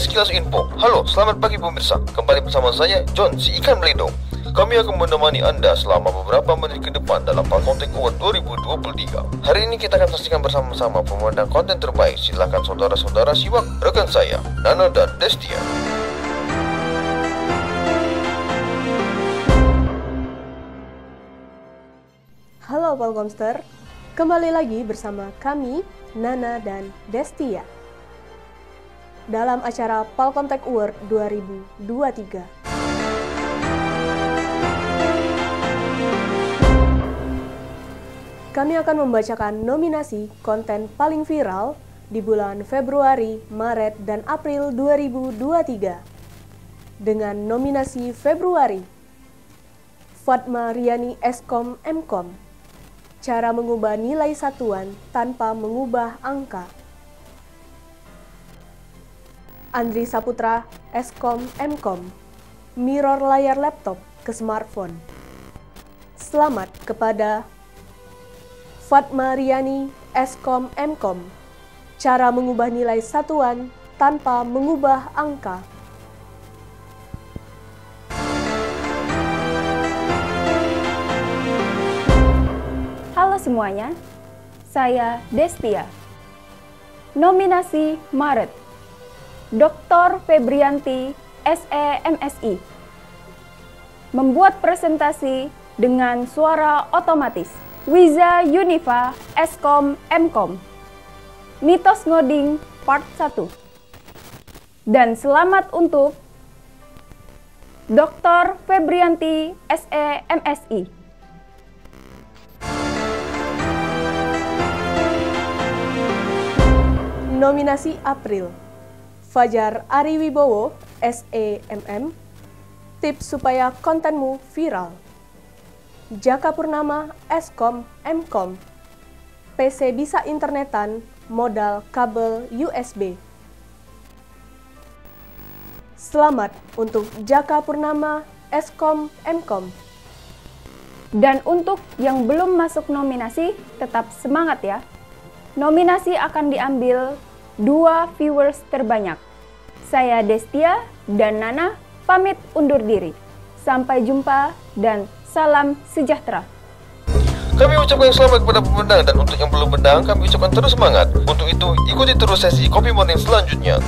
sekilas info. Halo, selamat pagi pemirsa. Kembali bersama saya, John, si ikan beledong. Kami akan menemani Anda selama beberapa menit ke depan dalam Palcontek Award 2023. Hari ini kita akan saksikan bersama-sama pemenang konten terbaik. Silakan saudara-saudara simak rekan saya, Nana dan Destia. Halo Palcomster, kembali lagi bersama kami, Nana dan Destia, dalam acara Palcontek Award 2023. Kami akan membacakan nominasi konten paling viral di bulan Februari, Maret, dan April 2023. Dengan nominasi Februari, Fatma Riani Eskom Mkom, cara mengubah nilai satuan tanpa mengubah angka. Andri Saputra Eskom Mkom, mirror layar laptop ke smartphone. Selamat kepada Fatma Riani Eskom Mkom, cara mengubah nilai satuan tanpa mengubah angka. Halo semuanya, saya Destia. Nominasi Maret, Dr. Febrianti SEMSI, membuat presentasi dengan suara otomatis. Wiza Yunifa Eskom Mkom, mitos ngoding part 1. Dan selamat untuk Dr. Febrianti SEMSI. Nominasi April, Fajar Ariwibowo SEMM, tips supaya kontenmu viral. Jaka Purnama Eskom Mkom, PC bisa internetan, modal kabel USB. Selamat untuk Jaka Purnama Eskom Mkom. Dan untuk yang belum masuk nominasi, tetap semangat ya. Nominasi akan diambil 2 viewers terbanyak. Saya Destia dan Nana pamit undur diri. Sampai jumpa dan salam sejahtera. Kami ucapkan selamat kepada pemenang, dan untuk yang belum menang, kami ucapkan terus semangat. Untuk itu, ikuti terus sesi Kopi Morning selanjutnya.